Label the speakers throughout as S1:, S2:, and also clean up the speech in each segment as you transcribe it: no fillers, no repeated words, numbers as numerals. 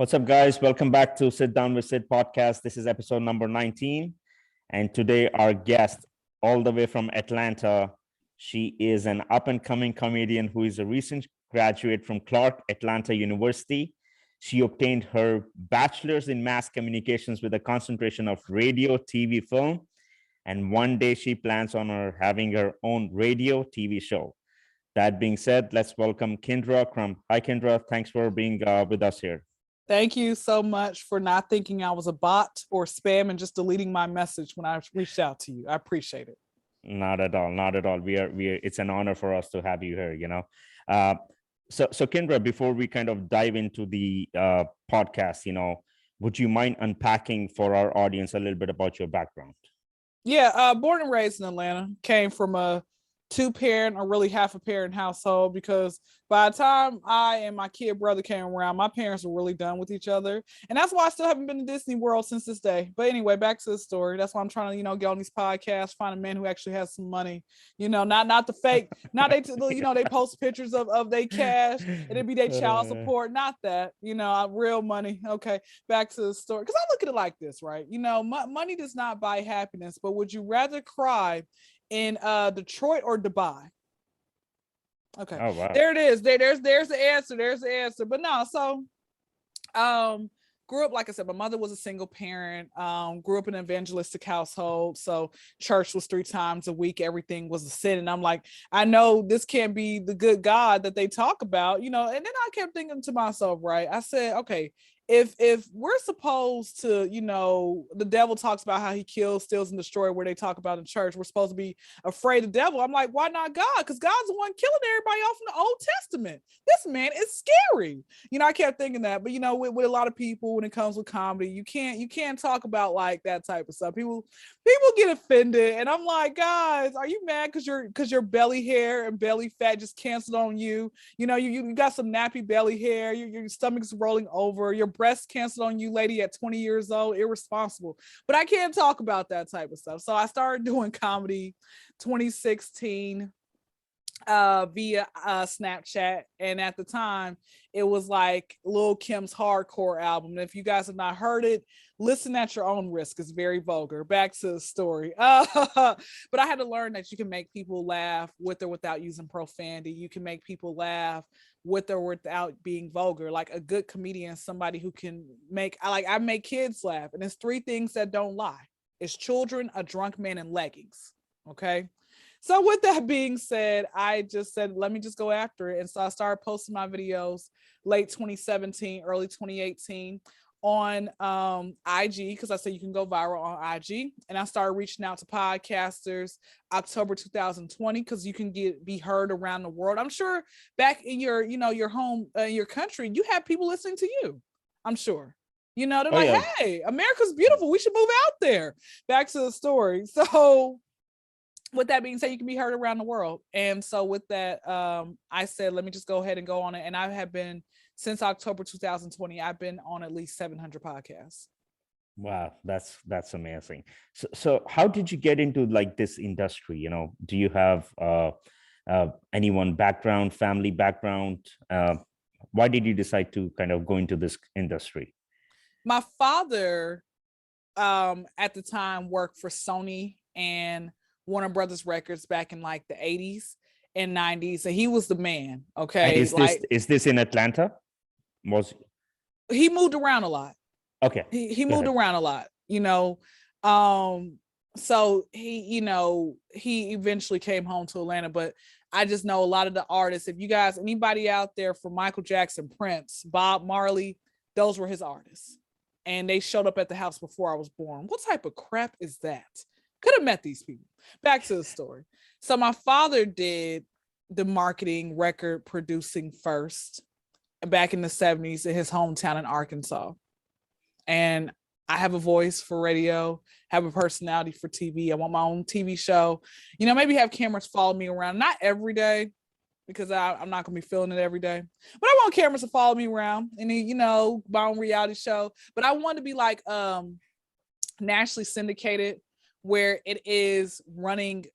S1: What's up, guys? Welcome back to Sit Down with Sid Podcast. This is episode number 19. And today, our guest, all the way from Atlanta, she is an up-and-coming comedian who is a recent graduate from Clark Atlanta University. She obtained her bachelor's in mass communications with a concentration of radio, TV, film. And one day, she plans on having her own radio, TV show. That being said, let's welcome Kyndra Crump. Hi, Kendra. Thanks for being with us here.
S2: Thank you so much for not thinking I was a bot or spam and just deleting my message when I reached out to you. I appreciate it.
S1: Not at all. Not at all. We are. It's an honor for us to have you here. So Kyndra, before we kind of dive into the podcast, would you mind unpacking for our audience a little bit about your background?
S2: Yeah, born and raised in Atlanta. Came from a two-parent or really half a parent household because by the time I and my kid brother came around, my parents were really done with each other. And that's why I still haven't been to Disney World since this day. But anyway, back to the story. That's why I'm trying to, get on these podcasts, find a man who actually has some money, not the fake, not they post pictures of their cash and it'd be their child support, not that, real money. Okay, back to the story. Because I look at it like this, right? Money does not buy happiness, but would you rather cry in Detroit or Dubai? Okay. Oh, wow. There it is. There's the answer. There's the answer. But no, so grew up, like I said, my mother was a single parent, grew up in an evangelistic household. So church was 3 times a week. Everything was a sin. And I'm like, I know this can't be the good God that they talk about, and then I kept thinking to myself, right? I said, okay, if we're supposed to, the devil talks about how he kills, steals, and destroys, where they talk about in church, we're supposed to be afraid of the devil. I'm like, why not God? Because God's the one killing everybody off in the Old Testament. This man is scary. I kept thinking that, but with a lot of people, when it comes with comedy, you can't talk about like that type of stuff. People get offended, and I'm like, guys, are you mad because your belly hair and belly fat just canceled on you? You got some nappy belly hair, your stomach's rolling over, your breast canceled on you, lady, at 20 years old, irresponsible. But I can't talk about that type of stuff. So I started doing comedy 2016 via Snapchat. And at the time, it was like Lil Kim's hardcore album. And if you guys have not heard it, listen at your own risk. It's very vulgar. Back to the story. But I had to learn that you can make people laugh with or without using profanity. You can make people laugh with or without being vulgar. Like a good comedian, somebody who can I make kids laugh. And it's 3 things that don't lie. It's children, a drunk man, and leggings. Okay. So with that being said, I just said, let me just go after it. And so I started posting my videos late 2017, early 2018 on IG, because I said you can go viral on IG. And I started reaching out to podcasters October 2020, because you can be heard around the world. I'm sure back in your home, your country, you have people listening to you. I'm sure. They're hey, America's beautiful. We should move out there. Back to the story. So with that being said, you can be heard around the world. And so with that, I said, let me just go ahead and go on it. And I have been, since October 2020, I've been on at least 700 podcasts.
S1: Wow, that's amazing. So how did you get into like this industry? Do you have anyone background, family background? Why did you decide to kind of go into this industry?
S2: My father, at the time, worked for Sony and Warner Brothers Records back in like the 80s and 90s, and he was the man. Okay,
S1: and is this in Atlanta?
S2: He moved around a lot.
S1: Okay,
S2: he moved around a lot. So he eventually came home to Atlanta. But I just know a lot of the artists. If you guys, anybody out there from Michael Jackson, Prince, Bob Marley, those were his artists, and they showed up at the house before I was born. What type of crap is that? Could have met these people. Back to the story. So my father did the marketing, record producing first back in the 70s in his hometown in Arkansas. And I have a voice for radio, have a personality for TV. I want my own TV show. Maybe have cameras follow me around. Not every day, because I'm not going to be filming it every day. But I want cameras to follow me around and then, my own reality show. But I want to be like nationally syndicated, where it is running,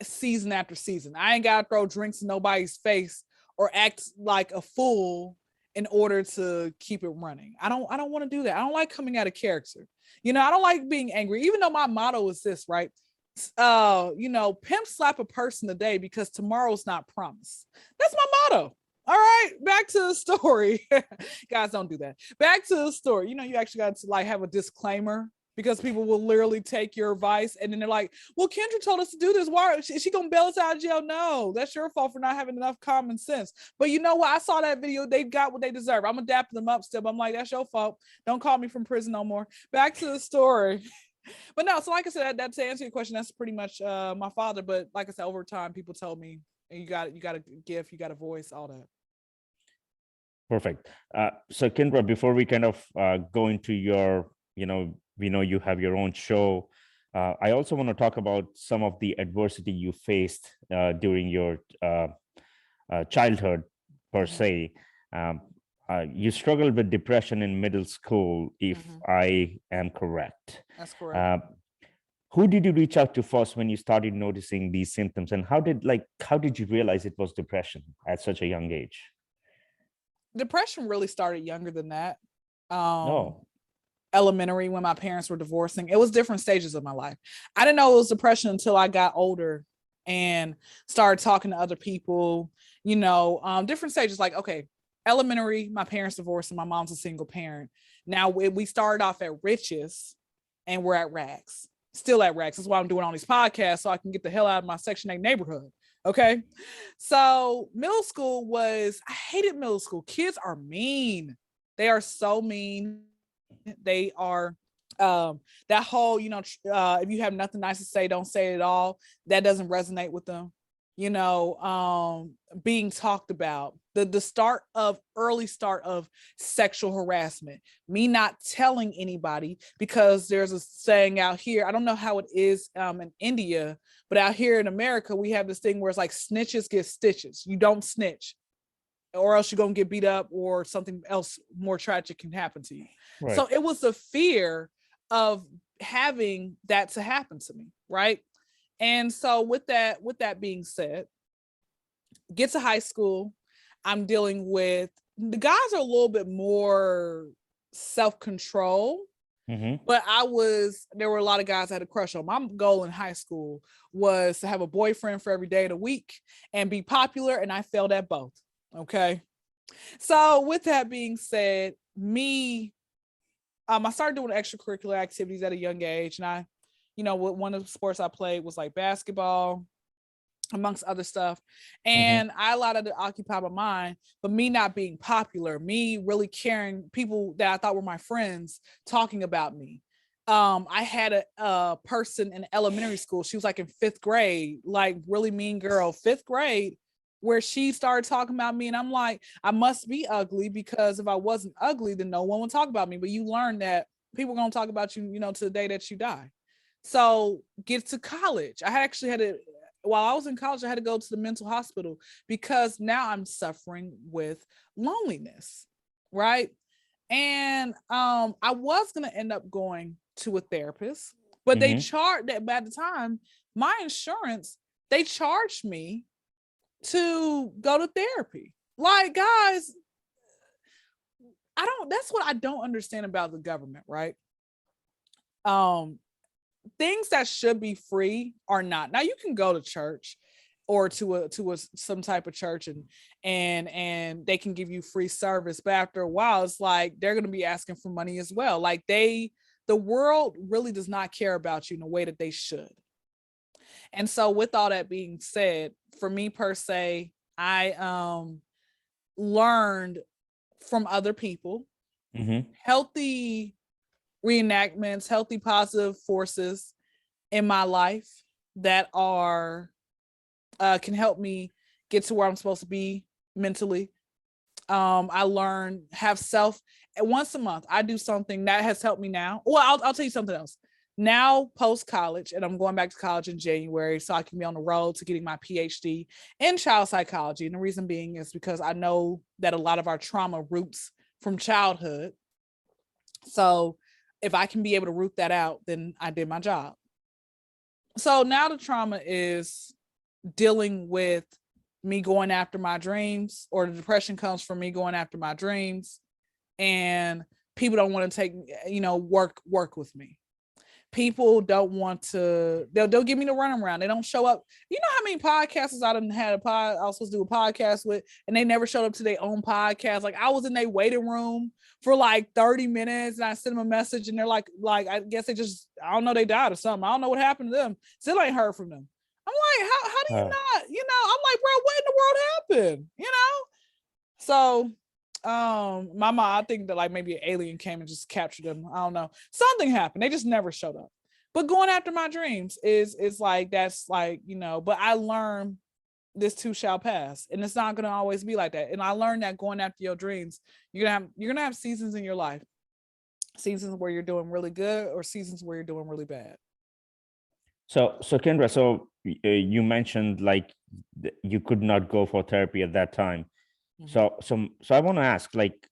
S2: season after season. I ain't got to throw drinks in nobody's face or act like a fool in order to keep it running. I don't want to do that. I don't like coming out of character. I don't like being angry, even though my motto is this, right? Pimp slap a person today because tomorrow's not promised. That's my motto. All right, back to the story. Guys, don't do that. Back to the story. You actually got to have a disclaimer, because people will literally take your advice and then they're like, well, Kendra told us to do this. Why is she gonna bail us out of jail? No, that's your fault for not having enough common sense. But you know what? I saw that video. They got what they deserve. I'm adapting them up still. But I'm like, that's your fault. Don't call me from prison no more. Back to the story. But no, so like I said, that to answer your question, that's pretty much my father. But like I said, over time, people told me, you got a gift, you got a voice, all that.
S1: Perfect. So Kyndra, before we kind of go into your, we know you have your own show. I also want to talk about some of the adversity you faced during your childhood, per se. You struggled with depression in middle school, if I am correct.
S2: That's correct.
S1: Who did you reach out to first when you started noticing these symptoms, and how did you realize it was depression at such a young age?
S2: Depression really started younger than that.
S1: No.
S2: Elementary, when my parents were divorcing. It was different stages of my life. I didn't know it was depression until I got older and started talking to other people, different stages. Like, okay, elementary, my parents divorced and my mom's a single parent. Now we started off at riches and we're at rags, still at rags. That's why I'm doing all these podcasts, so I can get the hell out of my Section 8 neighborhood. Okay. So middle school I hated middle school. Kids are mean. They are so mean. They are that whole, if you have nothing nice to say, don't say it at all. That doesn't resonate with them. Being talked about, the early start of sexual harassment, me not telling anybody, because there's a saying out here, I don't know how it is in India, but out here in America, we have this thing where it's like snitches get stitches. You don't snitch, or else you're going to get beat up, or something else more tragic can happen to you. Right. So it was the fear of having that to happen to me. Right. And so with that being said, get to high school, I'm dealing with, the guys are a little bit more self-control, but there were a lot of guys I had a crush on. My goal in high school was to have a boyfriend for every day of the week and be popular, and I failed at both. Okay. So with that being said, I started doing extracurricular activities at a young age. And one of the sports I played was like basketball, amongst other stuff. And I allowed it to occupy my mind, but me not being popular, me really caring, people that I thought were my friends talking about me. I had a person in elementary school. She was like in 5th grade, like really mean girl, 5th grade, where she started talking about me. And I'm like, I must be ugly, because if I wasn't ugly, then no one would talk about me. But you learn that people are going to talk about you, to the day that you die. So get to college. While I was in college, I had to go to the mental hospital because now I'm suffering with loneliness. Right. And I was going to end up going to a therapist, but they charged that by the time my insurance, they charged me to go to therapy. Like, guys, that's what I don't understand about the government, right? Things that should be free are not. Now you can go to church or to some type of church and they can give you free service, but after a while it's like they're going to be asking for money as well. Like the world really does not care about you in a way that they should. And so with all that being said, for me per se, I learned from other people, healthy reenactments, healthy positive forces in my life that are can help me get to where I'm supposed to be mentally. I learned once a month, I do something that has helped me now. Well, I'll tell you something else. Now post-college, and I'm going back to college in January, so I can be on the road to getting my PhD in child psychology. And the reason being is because I know that a lot of our trauma roots from childhood. So if I can be able to root that out, then I did my job. So now the trauma is dealing with me going after my dreams, or the depression comes from me going after my dreams, and people don't want to take, work with me. People don't want to, they'll give me the runaround. They don't show up. You know how many podcasters I done had I was supposed to do a podcast with, and they never showed up to their own podcast. Like, I was in their waiting room for like 30 minutes, and I sent them a message, and they're like, I guess they just, I don't know, they died or something. I don't know what happened to them. Still ain't heard from them. I'm like, how do you not, I'm like, bro, what in the world happened? So my mom, I think that like maybe an alien came and just captured them. I don't know. Something happened. They just never showed up. But going after my dreams is like, that's like, but I learned this too shall pass. And it's not gonna always be like that. And I learned that going after your dreams, you're gonna have seasons in your life. Seasons where you're doing really good, or seasons where you're doing really bad.
S1: So Kendra, so you mentioned like you could not go for therapy at that time. Mm-hmm. So I want to ask, like,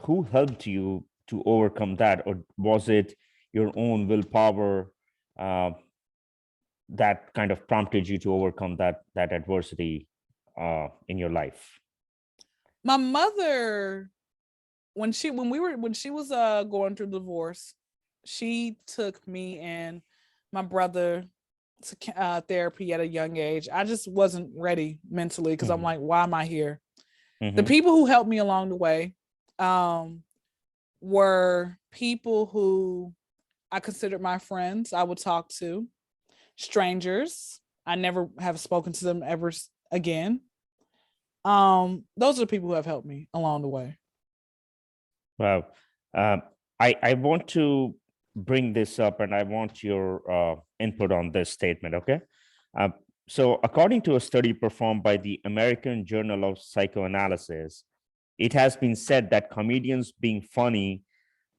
S1: who helped you to overcome that, or was it your own willpower that kind of prompted you to overcome that adversity in your life?
S2: My mother, when she was going through divorce, she took me and my brother to therapy at a young age. I just wasn't ready mentally, because I'm like, why am I here? The people who helped me along the way were people who I considered my friends. I would talk to strangers. I never have spoken to them ever again. Those are the people who have helped me along the way.
S1: Wow. I want to bring this up, and I want your input on this statement, okay? So according to a study performed by the American Journal of Psychoanalysis, it has been said that comedians being funny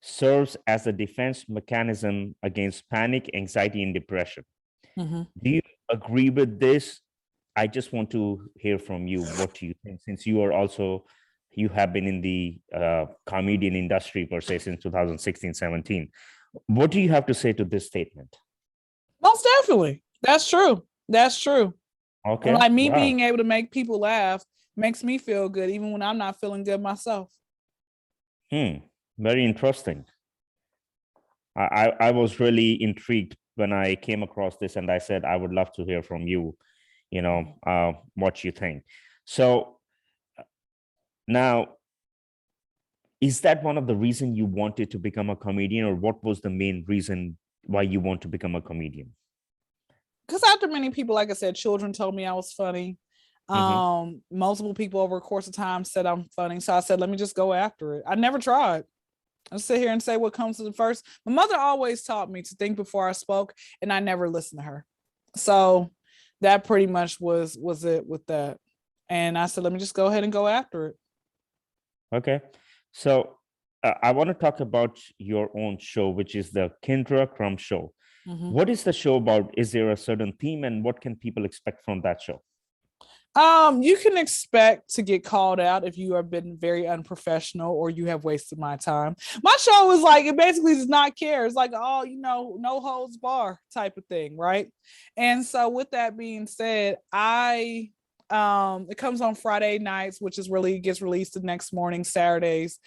S1: serves as a defense mechanism against panic, anxiety, and depression. Do you agree with this? I just want to hear from you. What do you think? Since you have been in the comedian industry per se since 2016-17. What do you have to say to this statement?
S2: Most definitely. That's true. Okay. And like me being able to make people laugh makes me feel good, even when I'm not feeling good myself.
S1: Very interesting. I was really intrigued when I came across this, and I said, I would love to hear from you, what you think. So now, is that one of the reasons you wanted to become a comedian, or what was the main reason why you want to become a comedian?
S2: Because after many people, like I said, children told me I was funny. Multiple people over a course of time said I'm funny. So I said, let me just go after it. I never tried. I'll sit here and say what comes to the first. My mother always taught me to think before I spoke, and I never listened to her. So that pretty much was it with that. And I said, let me just go ahead and go after it.
S1: Okay. So I want to talk about your own show, which is the Kyndra Crump show. What is the show about? Is there a certain theme, and what can people expect from that show?
S2: You can expect to get called out if you have been very unprofessional or you have wasted my time. My show is like, it basically does not care. It's like, no holds bar type of thing, right? And so with that being said, it comes on Friday nights, which gets released the next morning, Saturdays.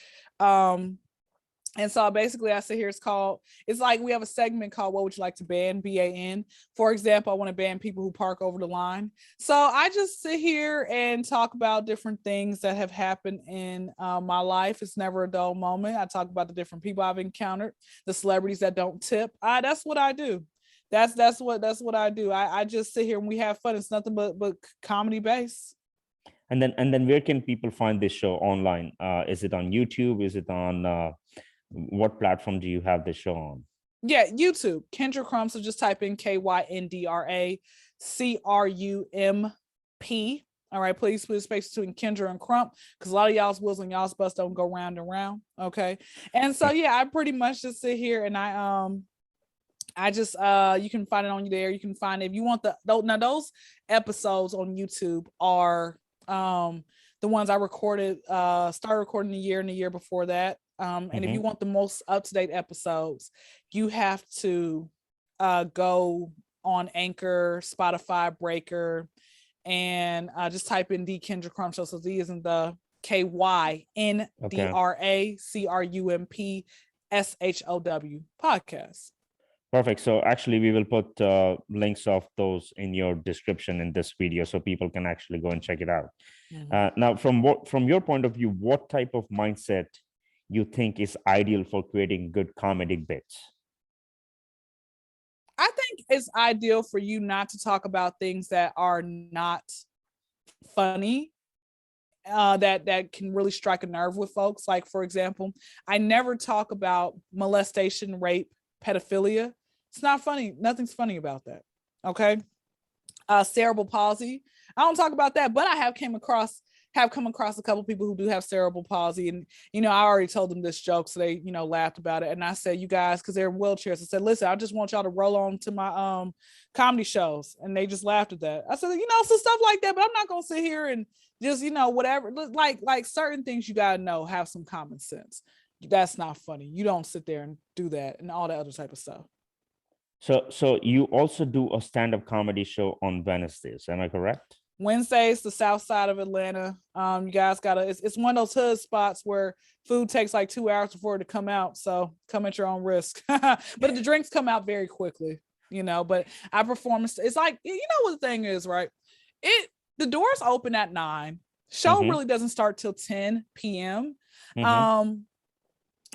S2: And so basically I sit here, it's like we have a segment called What Would You Like to Ban? BAN. For example, I want to ban people who park over the line. So I just sit here and talk about different things that have happened in my life. It's never a dull moment. I talk about the different people I've encountered, the celebrities that don't tip. That's what I do. That's what I do. I just sit here and we have fun. It's nothing but comedy based.
S1: And then where can people find this show online? Is it on YouTube? Is it on what platform do you have this show on?
S2: Yeah, YouTube, Kyndra Crump. So just type in KYNDRA CRUMP. All right, please put a space between Kyndra and Crump, because a lot of y'all's wheels and y'all's bus don't go round and round. Okay. And so yeah, I pretty much just sit here and I just you can find it on there. You can find it if you want those episodes on YouTube are the ones I recorded, started recording the year and the year before that. And if you want the most up-to-date episodes, you have to go on Anchor, Spotify, Breaker, and just type in the Kyndra Crump Show. So D is in the KYNDRA CRUMPSHOW podcast.
S1: Perfect. So actually, we will put links of those in your description in this video, so people can actually go and check it out. Now, from your point of view, what type of mindset you think is ideal for creating good comedic bits?
S2: I think it's ideal for you not to talk about things that are not funny, that can really strike a nerve with folks. Like, for example, I never talk about molestation, rape, pedophilia. It's not funny. Nothing's funny about that. Okay. Cerebral palsy. I don't talk about that, but I have come across a couple people who do have cerebral palsy. And, I already told them this joke. So they, laughed about it. And I said, you guys, cause they're in wheelchairs. I said, listen, I just want y'all to roll on to my comedy shows. And they just laughed at that. I said, some stuff like that, but I'm not going to sit here and just, whatever, like certain things you got to know, have some common sense. That's not funny. You don't sit there and do that and all that other type of stuff.
S1: So you also do a stand-up comedy show on Wednesdays, am I correct?
S2: Wednesdays, the south side of Atlanta. You guys it's one of those hood spots where food takes like 2 hours before it to come out. So come at your own risk. But the drinks come out very quickly, but I perform. It's like, what the thing is, right? The doors open at 9. Show really doesn't start till 10 p.m.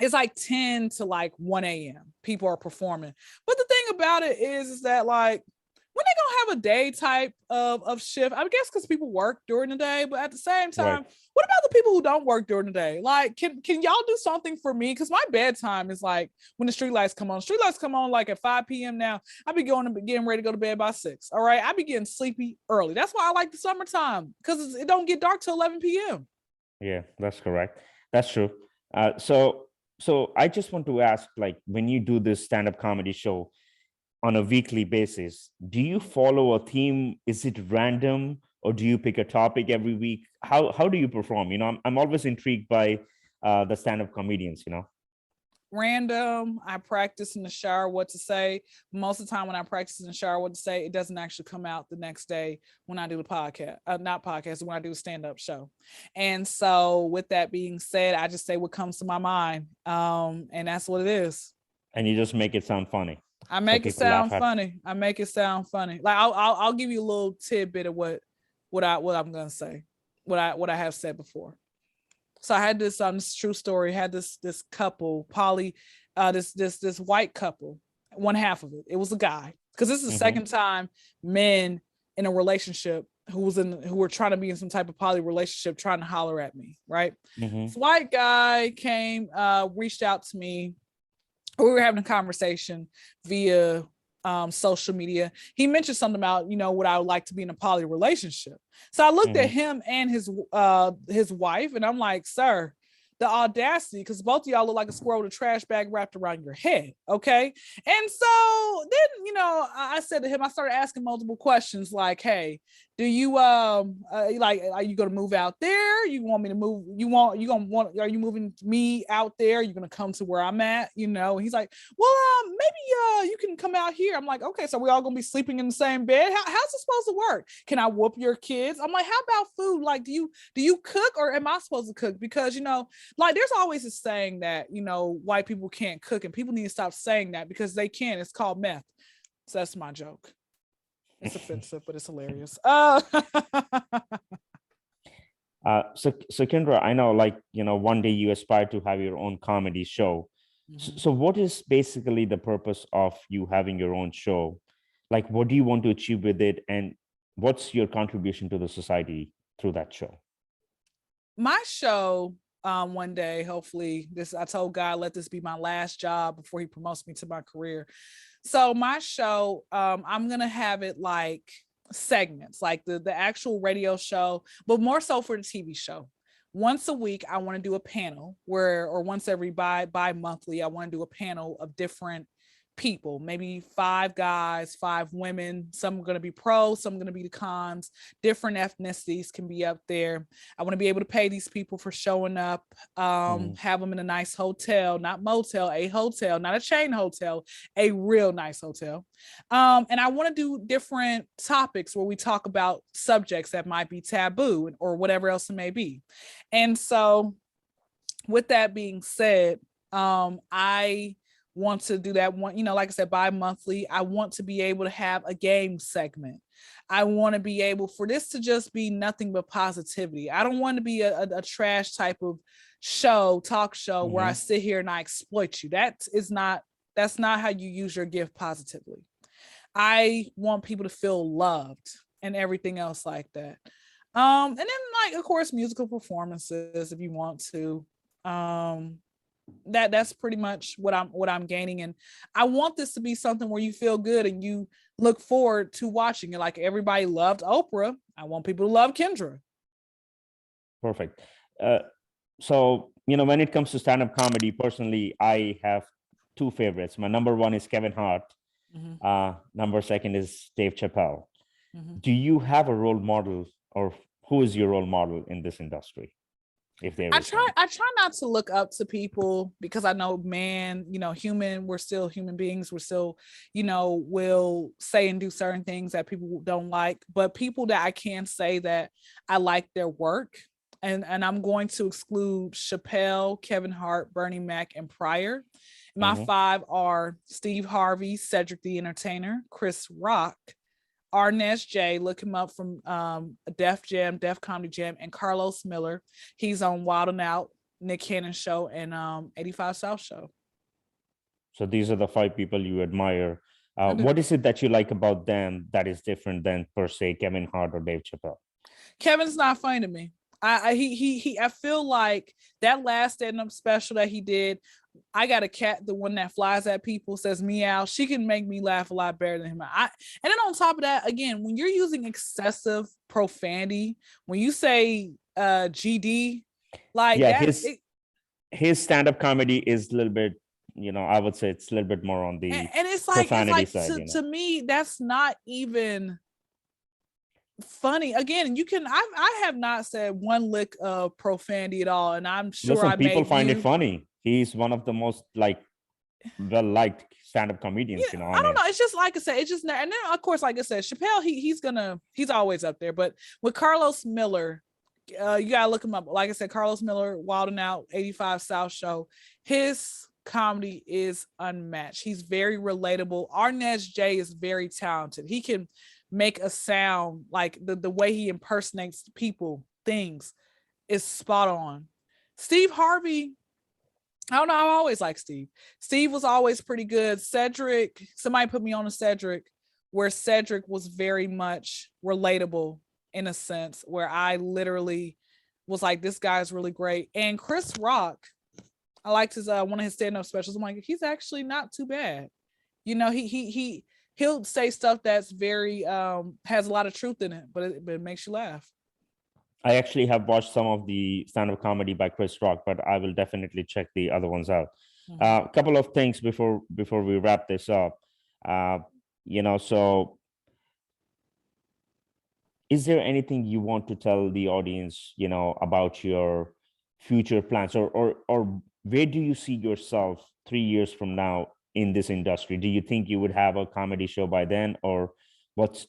S2: It's like 10 to like 1 a.m. people are performing. But the thing about it is that like, when they gonna have a day type of shift? I guess because people work during the day, but at the same time, what about the people who don't work during the day? Like, can y'all do something for me? Because my bedtime is like when the street lights come on. Street lights come on like at 5 p.m. now. I be getting ready to go to bed by 6. All right, I be getting sleepy early. That's why I like the summertime, because it don't get dark till 11 p.m.
S1: Yeah, that's correct. That's true. So I just want to ask, like, when you do this stand-up comedy show on a weekly basis, do you follow a theme? Is it random, or do you pick a topic every week? How do you perform? I'm always intrigued by the stand-up comedians.
S2: Random. I practice in the shower what to say. Most of the time when I practice in the shower what to say, it doesn't actually come out the next day when I do the podcast, when I do a stand-up show. And so with that being said, I just say what comes to my mind. And that's what it is. And
S1: you just make it sound funny.
S2: I make it sound funny. Like I'll give you a little tidbit of what I'm gonna say, what I have said before. So I had this true story. Had this couple, this white couple. One half of it was a guy, because this is the second time men in a relationship who were trying to be in some type of poly relationship trying to holler at me. Right. This white guy came, reached out to me. We were having a conversation via social media. He mentioned something about, what I would like to be in a poly relationship. So I looked at him and his wife, and I'm like, sir, the audacity, because both of y'all look like a squirrel with a trash bag wrapped around your head. Okay. And so then, I said to him, I started asking multiple questions like, hey, do you are you going to move out there? You want me to move? Are you moving me out there? Are you going to come to where I'm at? And he's like, well, maybe you can come out here. I'm like, okay, so we're all going to be sleeping in the same bed. How's it supposed to work? Can I whoop your kids? I'm like, how about food? Like, do you cook, or am I supposed to cook? Because, like there's always a saying that, white people can't cook, and people need to stop saying that, because they can. It's called meth. So that's my joke. It's offensive, but it's hilarious. So
S1: Kendra, I know, like, one day you aspire to have your own comedy show. So what is basically the purpose of you having your own show? Like, what do you want to achieve with it? And what's your contribution to the society through that show?
S2: My show, one day, hopefully I told God, let this be my last job before he promotes me to my career. So my show, I'm going to have it like segments, like the actual radio show, but more so for the TV show. Once a week, I want to do a panel or once every bi-monthly, I want to do a panel of different people, maybe 5 guys, 5 women. Some are going to be pros, some are going to be the cons. Different ethnicities can be up there. I want to be able to pay these people for showing up, have them in a nice hotel, not motel, a hotel, not a chain hotel, a real nice hotel. And I want to do different topics where we talk about subjects that might be taboo or whatever else it may be. And so with that being said, I want to do that one, like I said, bi-monthly. I want to be able to have a game segment. I want to be able for this to just be nothing but positivity. I don't want to be a trash type of talk show where I sit here and I exploit you. That's not how you use your gift positively. I want people to feel loved and everything else like that. And then like, of course, musical performances if you want to. That's pretty much what I'm gaining. And I want this to be something where you feel good and you look forward to watching it. Like everybody loved Oprah. I want people to love Kendra.
S1: Perfect. So, when it comes to stand-up comedy, personally, I have 2 favorites. My number 1 is Kevin Hart. Number 2 is Dave Chappelle. Do you have a role model, or who is your role model in this industry? If they
S2: I try not to look up to people because I know, man, we're still human beings. We're still, will say and do certain things that people don't like, but people that I can say that I like their work. And I'm going to exclude Chappelle, Kevin Hart, Bernie Mac, and Pryor. My 5 are Steve Harvey, Cedric the Entertainer, Chris Rock, Arnez J, look him up from Def Comedy Jam, and Carlos Miller. He's on Wild 'N Out, Nick Cannon Show, and 85 South Show.
S1: So these are the 5 people you admire. What is it that you like about them that is different than, per se, Kevin Hart or Dave Chappelle?
S2: Kevin's not funny to me. I feel like that last stand-up special that he did, I got a cat, the one that flies at people, says meow. She can make me laugh a lot better than him. And then on top of that, again, when you're using excessive profanity, when you say GD, like
S1: his stand-up comedy is a little bit, I would say it's a little bit more on the
S2: and it's like
S1: side.
S2: To me, that's not even funny. Again, I have not said one lick of profanity at all, and I'm sure
S1: people find it funny. He's one of the most well-liked stand-up comedians.
S2: I don't know. It's just like I said. It's just, and then of course, like I said, Chappelle. He's always up there. But with Carlos Miller, you gotta look him up. Like I said, Carlos Miller, Wild 'N Out, 85 South Show. His comedy is unmatched. He's very relatable. Arnez J is very talented. He can make a sound like the way he impersonates people, things is spot on. Steve Harvey, I don't know. I always like Steve. Steve was always pretty good. Cedric, somebody put me on to Cedric, where Cedric was very much relatable in a sense, where I literally was like, this guy's really great. And Chris Rock, I liked his one of his stand-up specials. I'm like, he's actually not too bad. He'll say stuff that's very has a lot of truth in it, but it makes you laugh.
S1: I actually have watched some of the stand-up comedy by Chris Rock, but I will definitely check the other ones out. A couple of things before we wrap this up. So is there anything you want to tell the audience, about your future plans, or where do you see yourself 3 years from now in this industry? Do you think you would have a comedy show by then, or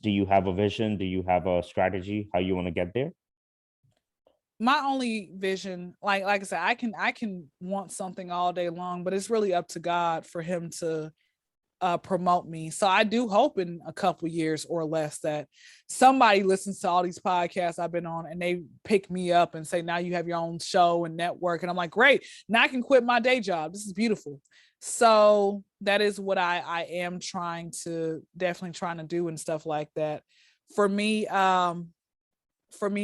S1: do you have a vision? Do you have a strategy how you want to get there?
S2: My only vision, like I said, I can want something all day long, but it's really up to God for him to promote me. So I do hope in a couple years or less that somebody listens to all these podcasts I've been on and they pick me up and say, now you have your own show and network. And I'm like, great, now I can quit my day job. This is beautiful. So that is what I am definitely trying to do and stuff like that. For me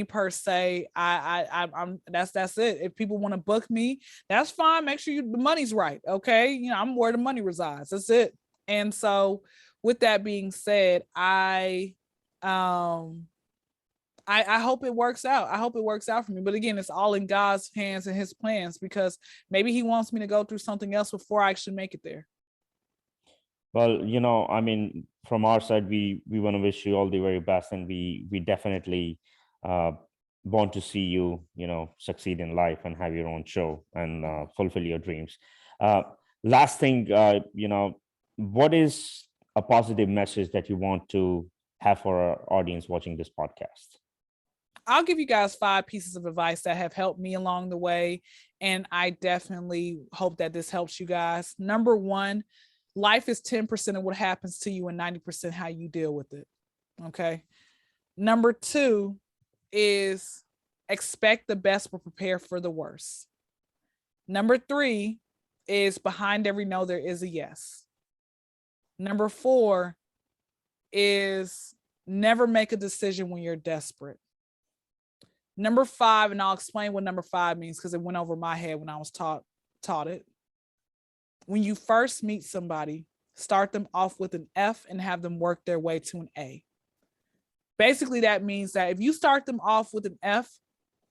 S2: per se, I'm that's it. If people want to book me, that's fine. Make sure the money's right. Okay. I'm where the money resides. That's it. And so with that being said, I hope it works out. I hope it works out for me. But again, it's all in God's hands and his plans, because maybe he wants me to go through something else before I actually make it there.
S1: Well, I mean, from our side, we want to wish you all the very best, and we definitely uh, want to see you, succeed in life and have your own show and fulfill your dreams. Uh, Last thing, what is a positive message that you want to have for our audience watching this podcast?
S2: I'll give you guys 5 pieces of advice that have helped me along the way. And I definitely hope that this helps you guys. Number 1, life is 10% of what happens to you and 90% how you deal with it. Okay. Number 2 is expect the best but prepare for the worst. Number 3 is behind every no, there is a yes. Number 4 is never make a decision when you're desperate. Number 5, and I'll explain what number 5 means because it went over my head when I was taught it. When you first meet somebody, start them off with an F and have them work their way to an A. Basically, that means that if you start them off with an F,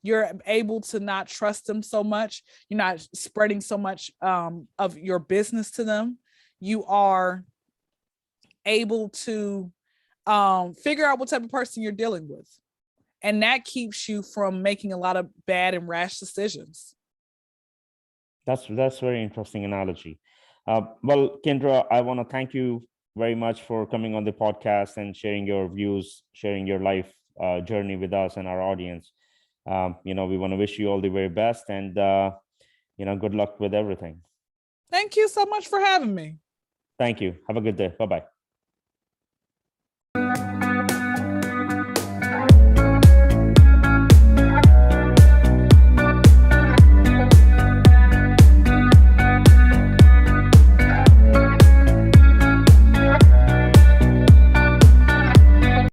S2: you're able to not trust them so much. You're not spreading so much of your business to them. You are able to figure out what type of person you're dealing with. And that keeps you from making a lot of bad and rash decisions.
S1: That's very interesting analogy. Well, Kendra, I want to thank you very much for coming on the podcast and sharing your views, sharing your life journey with us and our audience. We want to wish you all the very best, and good luck with everything.
S2: Thank you so much for having me.
S1: Thank you. Have a good day. Bye-bye.